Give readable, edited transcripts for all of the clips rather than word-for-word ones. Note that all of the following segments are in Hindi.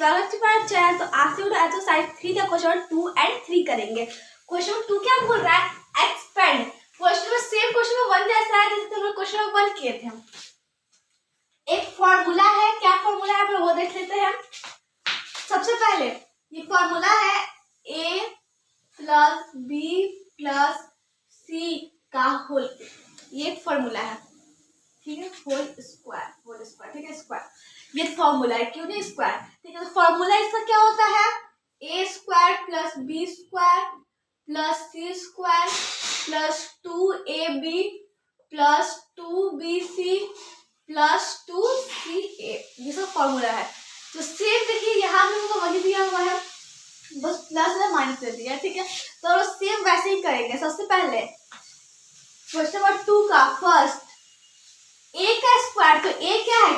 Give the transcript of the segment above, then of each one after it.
स्वागत है हमारे चैनल। तो आज से एक्सरसाइज 3 का क्वेश्चन 2 और 3 करेंगे। क्वेश्चन 2 क्या बोल रहा है? एक्सपेंड। क्वेश्चन में सेम क्वेश्चन में 1 जैसा है जैसे हम लोग क्वेश्चन में 1 किए थे। एक फॉर्मूला है, क्या फॉर्मूला है वो देख लेते हैं। सबसे पहले ये फॉर्मूला है a plus B plus C का होल, ये फॉर्मूला है, ठीक है। होल स्क्वायर, ठीक है। स्क्वायर ये फॉर्मूला है, क्यों नहीं स्क्वायर, ठीक है। तो फॉर्मूला इसका क्या होता है? A square plus B square plus C square plus 2ab plus 2bc plus 2ca, ये सब फॉर्मूला है। तो सेम देखिए यहाँ पे हमको वही दिया हुआ है, बस प्लस में माइनस दे दिया, ठीक है। तो सेम वैसे ही करेंगे। सबसे पहले क्वेश्चन नंबर 2 का फर्स्ट a का स्क्वायर, तो a क्या है?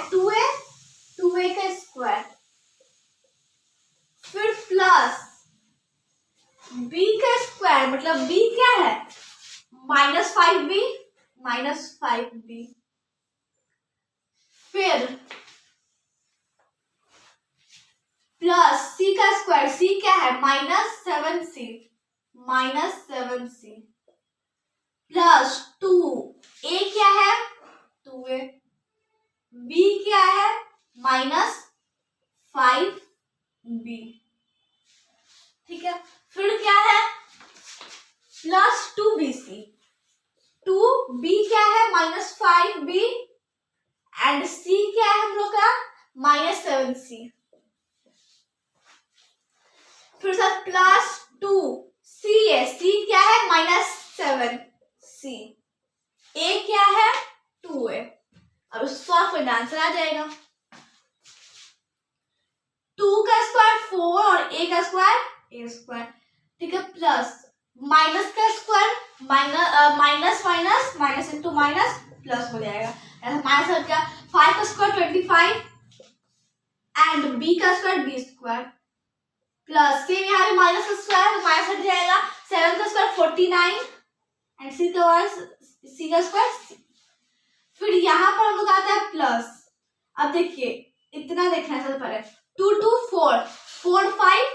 2a का स्क्वायर, फिर प्लस b का स्क्वायर, मतलब b क्या है? -5b, फिर प्लस c का स्क्वायर, c क्या है? -7c, प्लस 2a क्या है? 2a, b क्या है? -5b, ठीक है। फिर क्या है? प्लस 2bc, 2b क्या है? -5b एंड c क्या है हम लोग का? -7c, फिर सर प्लस 2ca, c क्या है? -7c, a क्या है? 2a। अब सॉल्व करना, आंसर आ जाएगा। 2 का स्क्वायर 4 और a का स्क्वायर a², ठीक है। प्लस माइनस का square minus into minus plus हो जाएगा। माइनस हो गया। 5 का स्क्वायर 25 एंड b का स्क्वायर b², प्लस सेम यहाँ पे माइनस का स्क्वायर माइनस हट जाएगा। 7 का स्क्वायर 49 एंड c का स्क्वायर। फिर यहाँ पर हम लोग आता है प्लस। अब देखिए इतना देखना है, सबसे पहले 2 2 4 4 5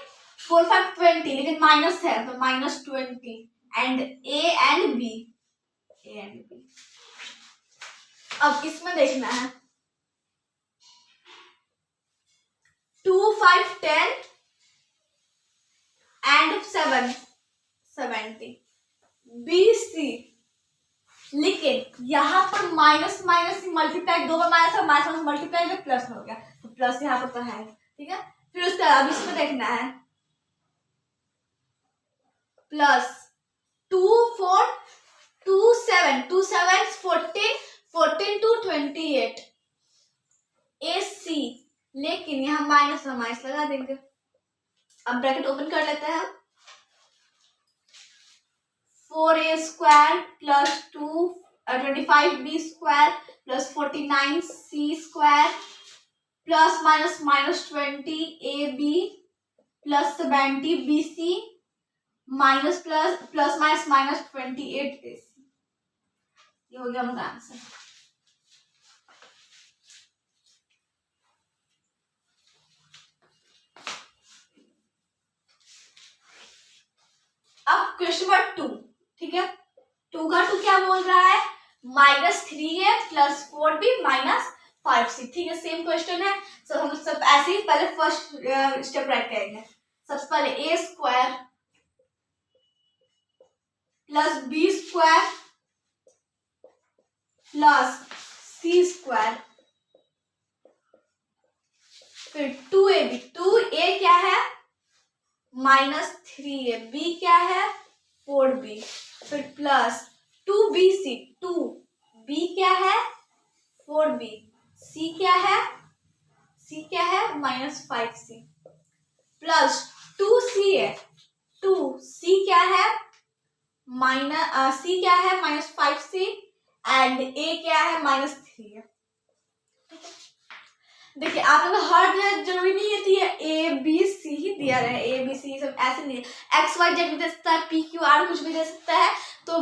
20, लेकिन माइनस है तो -20 एंड a एंड b। अब इसमें देखना है 2 5 10 एंड 7 70 bc, लेकिन यहाँ पर माइनस माइनस मल्टीप्लाई, 2 बार माइनस और माइनस मल्टीप्लाई में प्लस हो गया, तो प्लस यहाँ पर तो है, ठीक है। फिर उसके बाद इसमें देखना है प्लस 2 4 2 7 2 7 14 14 to 28 ac, लेकिन यहाँ माइनस और माइनस लगा देंगे। अब ब्रैकेट ओपन कर लेते हैं। 4a² plus 25b² plus 49c² plus -20ab plus 70bc minus plus minus -28ac, ये हो गया हमारा आंसर। अब क्वेश्चन नंबर 2, ठीक है। 2 का 2 क्या बोल रहा है? -3a plus 4b minus 5c, ठीक है। सेम क्वेश्चन है, तो हम सब ऐसे ही पहले फर्स्ट स्टेप राइट करेंगे। सबसे पहले a² plus b² plus c², फिर 2ab, 2a क्या है? -3a, b क्या है? 4b, फिर प्लस 2bc, 2b क्या है? 4b, c क्या है? -5c, प्लस 2ca, 2c क्या है? c क्या है? -5c एंड a क्या है? -3। देखिए आप लोग हर जगह जरूरी नहीं है a b c ही दिया रहे, a b c सब ऐसे नहीं, x y z भी दे सकता है, p q r कुछ भी दे सकता है। तो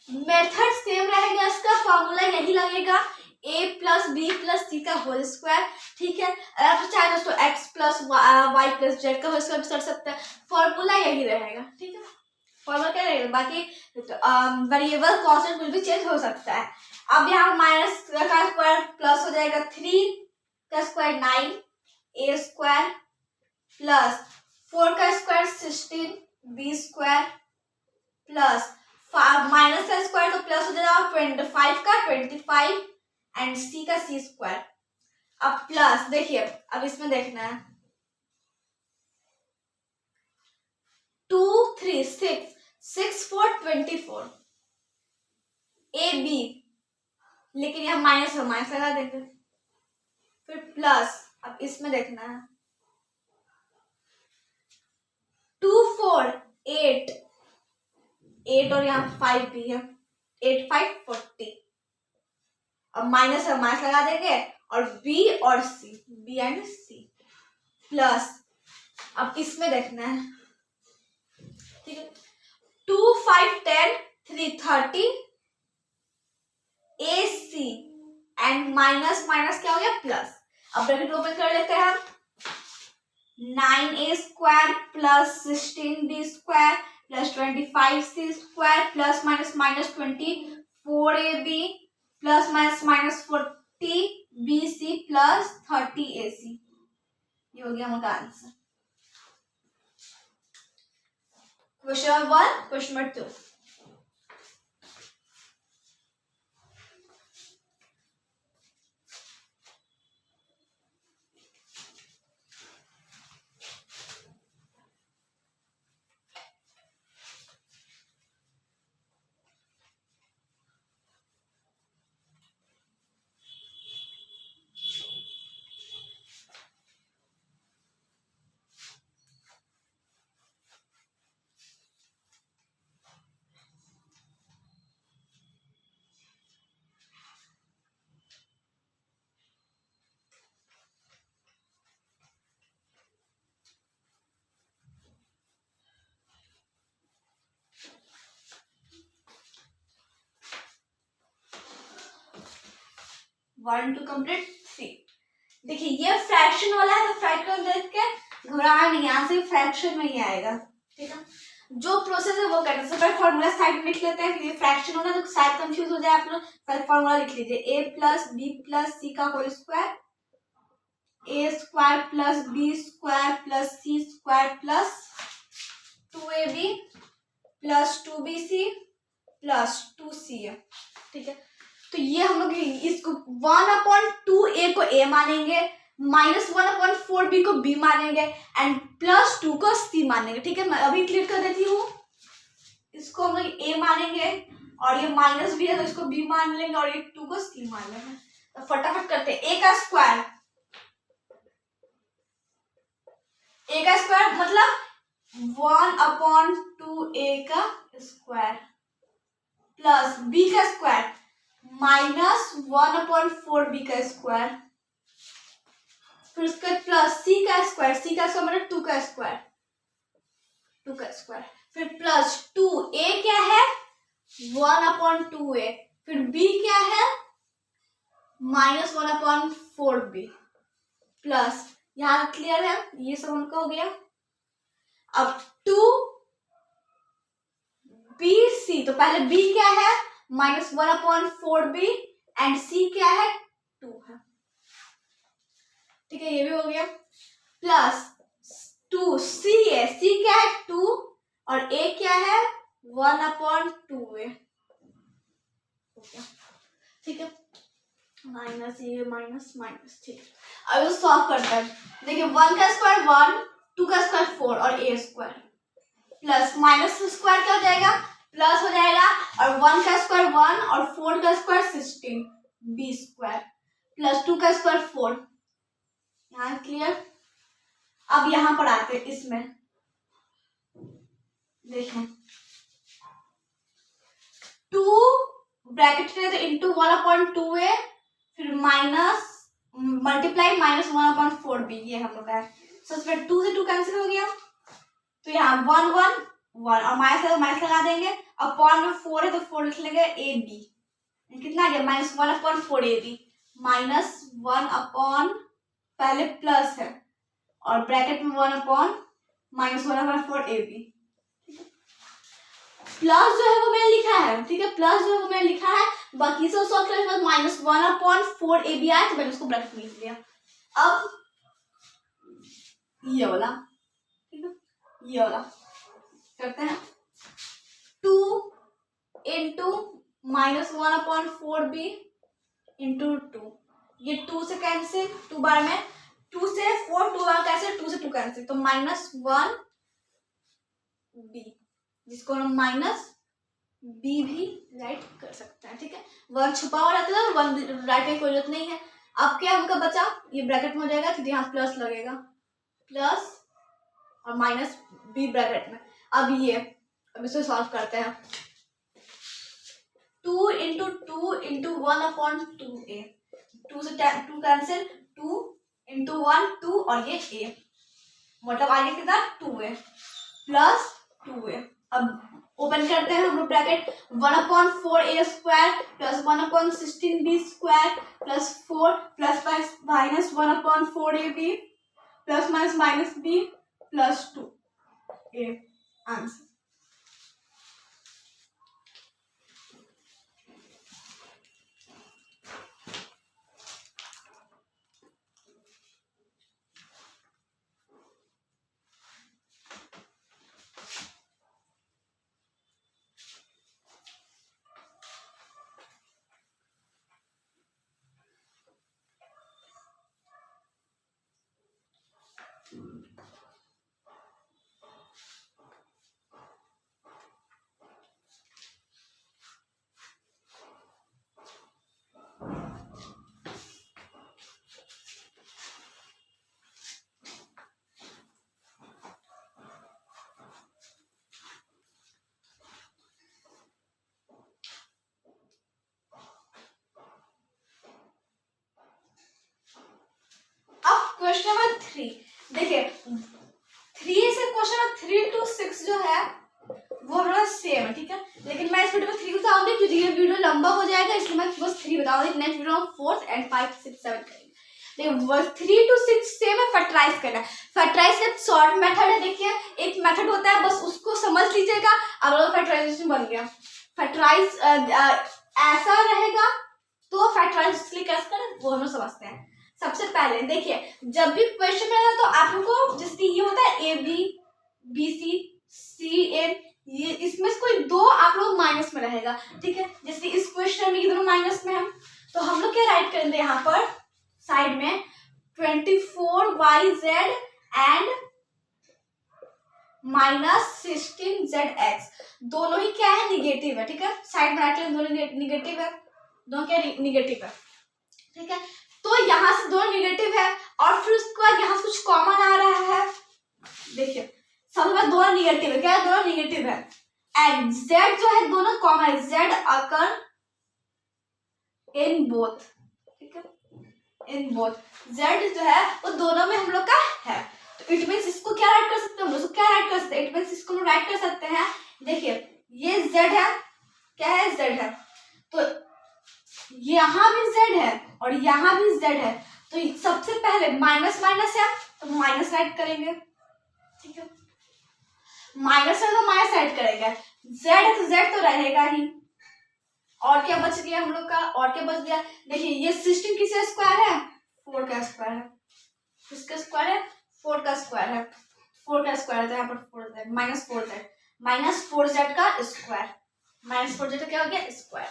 मेथड सेम रहेगा, इसका फॉर्मूला यही लगेगा a plus b plus c का होल स्क्वायर, ठीक है। अगर आप चाहे दोस्तों x plus Y plus Z का इसका भी कर सकते हैं, फॉर्मूला यही रहेगा, ठीक है। फॉर्मूला क्या रहेगा, बाकी वेरिएबल कांस्टेंट कुछ भी चेंज हो सकता है। अब यहाँ माइनस का स्क्वायर प्लस हो जाएगा 3 का स्क्वायर 9 a स्क्वायर प्लस 4 का square 16 b square plus minus का स्क्वायर तो प्लस हो जाएगा 25 का 25 एंड c का c स्क्वायर। अब प्लस देखिए, अब इसमें देखना है 2 3 6 6 4 24 a b, लेकिन यहाँ माइनस है, माइनस लगा देंगे, फिर प्लस। अब इसमें देखना है 2 4 8 8 और यहाँ 5 भी है, 8 5 40। अब माइनस है, माइनस लगा देंगे और b और c, b and c plus. अब इसमें देखना है, ठीक है, 2 5 10 3 30 a c and minus minus क्या हो गया प्लस। अब ब्रैकेट ओपन कर लेते हैं हम, 9a square plus 16b square plus 25c square plus minus minus 24ab plus minus minus 40bc plus 30ac। ये हो गया हमारा answer. Question number 1, question number 2। One two complete 3। देखिए ये फ्रैक्शन वाला है, तो फ्रैक्शन देख के घबराना नहीं, यहाँ से फ्रैक्शन में ही आएगा, ठीक है। जो प्रोसेस है वो करते हैं। सबसे फॉर्मूला साइड में लिख लेते हैं, फिर फ्रैक्शन होना तो शायद कंफ्यूज हो जाए आप लोग। पहले फॉर्मूला लिख लीजिए, a plus B plus C का whole square, a square plus B square plus C square plus 2ab plus 2bc plus 2c, ठीक है। तो ये हम लोग इसको 1/2a को a मानेंगे, -1/4b को b मानेंगे एंड +2 को c मानेंगे, ठीक है। मैं अभी क्लियर कर देती हूँ। इसको हम लोग a मानेंगे और ये माइनस भी है तो इसको b मान लेंगे और ये 2 को c मान लेंगे। तो फटाफट करते हैं। a का स्क्वायर मतलब 1/2a का स्क्वायर प्लस b का स्क्वायर -1/4b का स्क्वायर, फिर उसके प्लस c का स्क्वायर, मतलब 2 का स्क्वायर, फिर प्लस 2a क्या है 1/2a, फिर b क्या है -1/4b प्लस, यहाँ क्लियर है, ये सब उनका हो गया। अब 2bc, तो पहले b क्या है -1/4b एंड c क्या है 2 है, ठीक है, ये भी हो गया। प्लस 2ca, c क्या है 2 और a क्या है 1/2a, ठीक है, माइनस ये माइनस माइनस, ठीक है। अब सॉल्व करते हैं। देखिए 1 का स्क्वायर 1, 2 का स्क्वायर 4 और a square plus minus square क्या हो जाएगा प्लस हो जाएगा, और 1 का स्क्वायर 1 और 4 का स्क्वायर 16 b स्क्वायर प्लस 2 का स्क्वायर 4। यहाँ क्लियर। अब यहाँ पर आते हैं, इसमें देखें 2 ब्रैकेट में तो इंटू 1/2a फिर माइनस मल्टीप्लाई -1/4b, ये हम लोग का है। सबसे 2 से 2 कैंसिल हो गया, तो यहाँ 1 1 1 और माइनस लगा देंगे। अपॉन में 4 है तो 4 लिख लेंगे ab, कितना आ गया -1/4ab -1 अपॉन, पहले प्लस है और ब्रैकेट में 1/-1/4ab। प्लस जो है वो मैंने लिखा है, ठीक है, प्लस जो है वो मैंने लिखा है, बाकी से सॉल्व करने के बाद -1/4ab आया तो मैंने उसको ब्रैकेट में लिख दिया। अब ये वाला, ठीक है, ये वाला करते हैं 2 × -1/4b × 2, ये 2 से कैंसिल, 2 बार में 2 से 4, 2 बार कैंसिल, 2 से 2 कैंसिल, तो -1b, जिसको हम -b भी राइट कर सकते हैं, ठीक है। 1 छुपा हुआ रहता है, 1 राइट की कोई जरूरत नहीं है। अब क्या हमका बचा, ये ब्रैकेट में हो जाएगा तो यहाँ प्लस लगेगा, प्लस और -b ब्रैकेट में। अब ये, अब इसे सॉल्व करते हैं, 2 × 2 × 1/2a, 2 से 2 कैंसिल, 2 × 1 2 और ये a, मतलब आगे कितना 2a प्लस 2a। अब ओपन करते हैं हम लोग bracket, 1/4a² plus 1/16b² plus 4 plus -1/4ab plus -b plus 2a, answer. Question number 3 देखिए, 3 से क्वेश्चन नंबर 3 to 6 जो है वो हमारा सेम है, ठीक है, लेकिन मैं इस वीडियो में 3 बताऊंगी क्योंकि ये वीडियो लंबा हो जाएगा, इसलिए मैं बस 3 बताऊंगी। नेक्स्ट वीडियो में 4th and 5th 6 7 करेंगे। देखिए 3 to 6 सेम है, फैक्टराइज करना है। फैक्टराइज का शॉर्ट मेथड है, देखिए एक मेथड होता है, बस उसको समझ लीजिएगा, अब फैक्टराइजेशन बन गया। फैक्टराइज ऐसा रहेगा तो फैक्टराइज इसलिए कैसे करें वो हम लोग समझते हैं। सबसे पहले देखिए, जब भी क्वेश्चन में तो आप लोग को जैसे ये होता है A B B C C N, ये इसमें से कोई 2 आप लोग माइनस में रहेगा, ठीक है। जैसे इस क्वेश्चन में ये दोनों माइनस में है, तो हम लोग क्या राइट करेंगे यहाँ पर साइड में 24yz एंड -16zx, दोनों ही क्या है, निगेटिव है, ठीक है। साइड में राइट करें, दोनों निगेटिव है, दोनों क्या निगेटिव है, ठीक है। तो यहाँ से दोनों निगेटिव है और फिर उसके बाद यहाँ से कुछ कॉमन आ रहा है, देखिए सबसे पहले दोनों निगेटिव है, क्या है, दोनों निगेटिव है, एंड z जो है दोनों कॉमन है, z अकर इन बोथ, ठीक है, इन बोथ z जो है वो दोनों में हम लोग का है, तो इट मीन्स इसको क्या राइट कर सकते हैं हम लोग, क्या राइट कर सकते हैं, इट मीन्स इसको हम राइट कर सकते हैं। देखिए ये z है, क्या है, z है, तो यहाँ भी z है और यहाँ भी z है, तो सबसे पहले माइनस माइनस है तो माइनस राइट करेंगे, ठीक है, माइनस है तो माइनस राइट करेंगे, z है तो z तो रहेगा ही, और क्या बच गया हम लोग का, और क्या बच गया, देखिए ये 16 किसका स्क्वायर है, 4 का स्क्वायर है, किसका स्क्वायर है, 4 का स्क्वायर है, 4 का स्क्वायर है, तो यहाँ पर 4z -4z का स्क्वायर, -4z का क्या हो गया, स्क्वायर।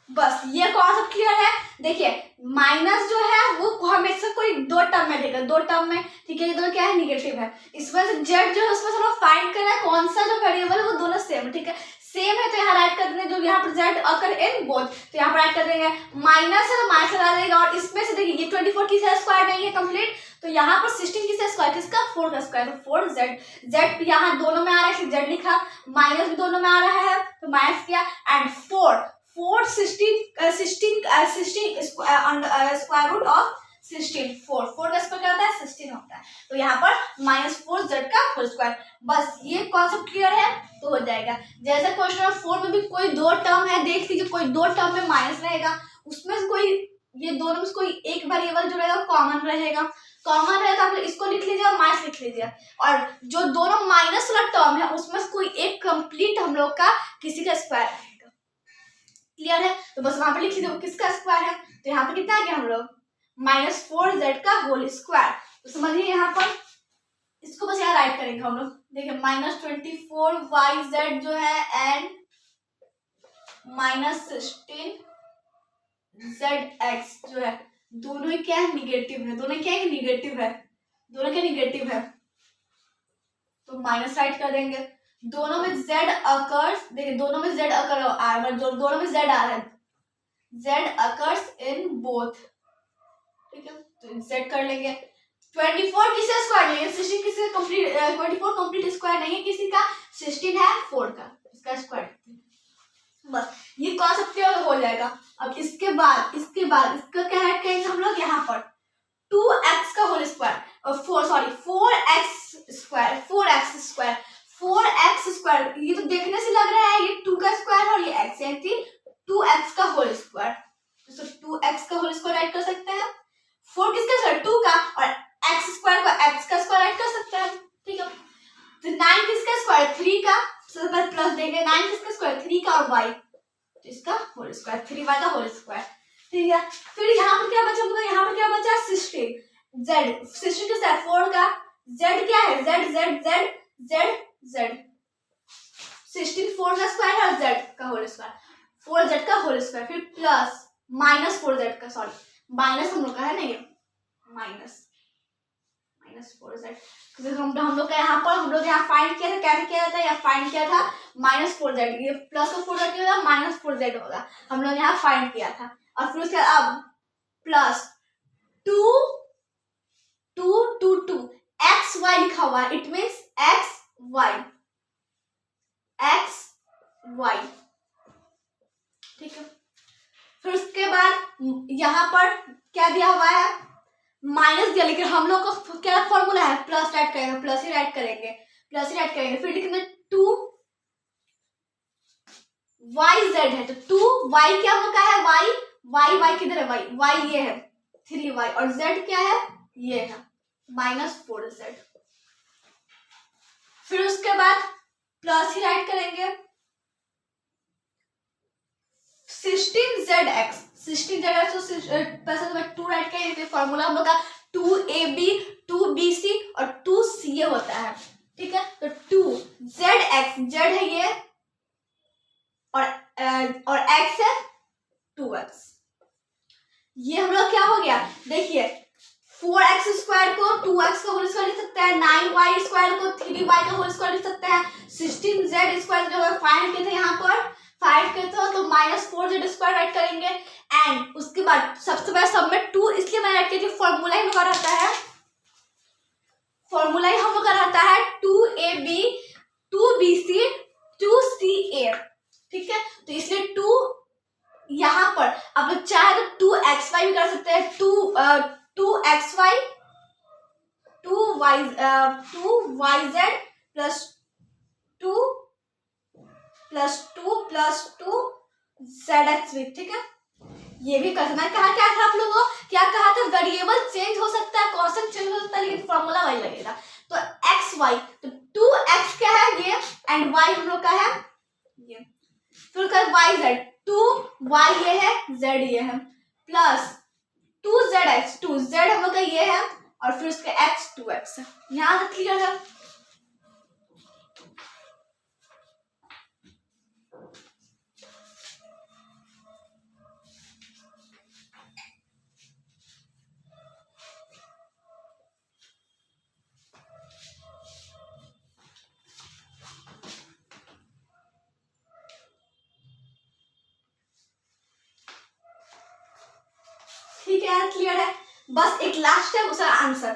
बस ये कॉन्सेप्ट क्लियर है। देखिए माइनस जो है वो हमेशा कोई 2 टर्म में देगा, 2 टर्म में, ठीक है, ये दोनों क्या है, निगेटिव है, इसमें से जेड जो है उसमें से फाइंड करना है कौन सा जो वेरिएबल है वो दोनों सेम है, ठीक है, सेम है तो यहाँ राइट ऐड कर देंगे, जो यहाँ पर z अकर इन बोथ, तो यहाँ पर ऐड कर देंगे, माइनस है तो माइनस लगा देगा, और इसमें से देखिए ये 24 किसका स्क्वायर नहीं है कंप्लीट, तो यहाँ पर 16 किसका स्क्वायर, किसका 4 का स्क्वायर, तो 4z, z यहाँ दोनों में आ रहा है, z लिखा, माइनस भी दोनों में आ रहा है तो माइनस किया, एंड 4 16 स्क्वायर रूट ऑफ 16, 4 का स्क्वायर क्या होता है 16 होता है, तो यहाँ पर -4z का होल स्क्वायर। बस ये कॉन्सेप्ट क्लियर है तो हो जाएगा। जैसे क्वेश्चन नंबर 4 में भी कोई दो टर्म है, देख लीजिए कोई दो टर्म में माइनस रहेगा, उसमें से कोई ये दोनों में से कोई एक वेरिएबल जो रहेगा कॉमन रहेगा, कॉमन रहेगा आप इसको लिख लीजिए और माइनस लिख लीजिए, और जो दोनों माइनस वाला टर्म है उसमें से कोई एक कंप्लीट हम लोग का किसी का स्क्वायर रहेगा। क्लियर है, तो बस वहां पर लिख लीजिए किसका स्क्वायर है, तो यहाँ पर कितना आ गया हम लोग -4z का होल स्क्वायर, तो समझिए यहाँ पर इसको बस यहाँ राइट करेंगे हम लोग, देखिए -24yz जो है एंड -16zx जो है, दोनों ही क्या है निगेटिव है, दोनों क्या है निगेटिव है, दोनों क्या निगेटिव है, तो माइनस राइट कर देंगे। दोनों में z अकर्स, देखिए दोनों में z अकर आ रहा है, दोनों में z आ रहा है, z अकर्स इन बोथ, ठीक है, तो z कर लेंगे। 24 किसी स्क्वायर नहीं है, 16 किसी कंप्लीट, 24 कंप्लीट स्क्वायर नहीं है किसी का, 16 है 4 का, इसका स्क्वायर, बस ये कॉन्सेप्ट क्लियर हो जाएगा। अब इसके बाद इसका क्या ऐड करेंगे हम लोग यहाँ पर 2x का होल स्क्वायर, 4x स्क्वायर, ये तो देखने से लग रहा है ये 2 का स्क्वायर और ये x है, 2x का होल स्क्वायर, तो 2x का होल स्क्वायर ऐड कर सकते हैं, 4 किसका स्क्वायर 2 का, और x स्क्वायर को x का स्क्वायर ऐड कर सकते हैं, ठीक है, तो 9 किसका स्क्वायर 3 का, सबसे पहले प्लस देंगे, 9 किसका स्क्वायर 3 का, और y तो इसका होल स्क्वायर 3y का होल स्क्वायर, ठीक है। फिर यहाँ पर क्या बचा, यहाँ पर क्या बचा 16, z किसका 4 का, z क्या है z 16 4 का स्क्वायर है और z का होल स्क्वायर, 4z का होल स्क्वायर, फिर प्लस -4z का, सॉरी माइनस हम लोग का है ना, ये माइनस -4z, हम लोग का यहाँ पर हम लोग यहाँ फाइंड किया था, कैसे किया जाता है, यहाँ फाइंड किया था -4z, ये प्लस का 4z होगा -4z होगा, हम लोग यहाँ फाइंड किया था, और फिर उसके बाद अब प्लस 2 xy लिखा हुआ है, इट मीन्स xy, ठीक है। फिर उसके बाद यहाँ पर क्या दिया हुआ है माइनस दिया, लेकिन हम लोग का क्या फॉर्मूला है प्लस ऐड करेंगे, प्लस ही ऐड करेंगे, फिर लिखेंगे 2yz है, तो 2y क्या हम लोग का है y किधर है, y ये है 3y, और z क्या है ये है -4z, फिर उसके बाद प्लस ही राइट करेंगे 16zx, 16zx तो 2 राइट करेंगे, फॉर्मूला हम लोग का 2ab 2bc और 2ca होता है, ठीक है, तो 2zx, z है ये और x है 2x, ये हम लोग क्या हो गया, देखिए 4x स्क्वायर को 2x का होल स्क्वायर लिख सकते हैं, 9y स्क्वायर को 3y का होल स्क्वायर लिख सकते हैं, 16z स्क्वायर जो है फाइंड किए थे यहाँ पर, फाइंड किए थे तो -4z स्क्वायर राइट करेंगे, एंड उसके बाद सबसे पहले सब में 2 इसलिए मैंने राइट किया, फॉर्मूला ही हम लोग का रहता है 2ab 2bc 2ca, ठीक है, तो इसलिए 2 यहाँ पर आप लोग चाहे तो 2xy भी कर सकते हैं, 2xy 2yz +2 zx भी, ठीक है, ये भी कर सकते हैं। कहा क्या था आप लोगों, क्या कहा था वेरिएबल चेंज हो सकता है, कांस्टेंट चेंज हो सकता है, लेकिन फॉर्मूला वही लगेगा, तो xy तो 2x क्या है ये एंड y हम लोग का है ये, फिर कर yz 2y ये है z ये है प्लस 2zx 2z हम लोग का ये है और फिर उसका x 2x है, यहाँ तक क्लियर है। क्या क्लियर है। बस एक लास्ट है उसका आंसर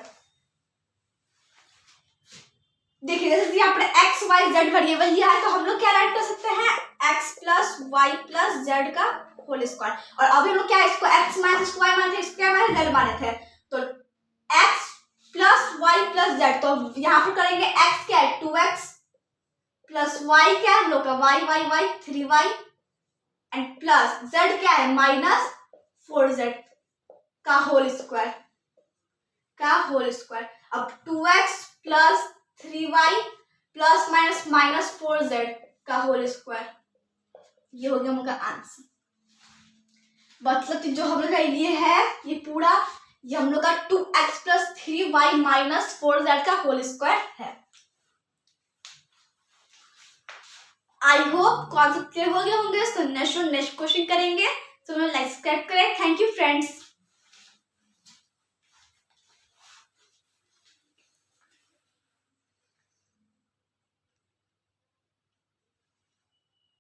देखिए, जैसे यहाँ पर एक्स वाई जेड वेरिएबल दिया है तो हम लोग क्या राइट कर सकते हैं, X plus Y plus Z का होल स्क्वायर। और अभी हम लोग क्या इसको एक्स माइनस वाई माने थे, इसको क्या माने, जेड माने थे। तो X plus Y plus Z, तो यहाँ पर करेंगे एक्स क्या है 2x प्लस वाई क्या है हम लोग का Y Y Y 3y and plus Z क्या है माइनस 4z का होल स्क्वायर अब 2x plus 3y plus minus 4z का होल स्क्वायर, ये हो गया हम लोग का आंसर। मतलब कि जो हम लोग का ये है ये पूरा ये हम लोग का 2x plus 3y minus 4z का होल स्क्वायर है। आई होप कॉन्सेप्ट क्लियर हो गए होंगे। तो नेक्स्ट क्वेश्चन करेंगे, तो लाइक सब्सक्राइब करें। Thank you friends.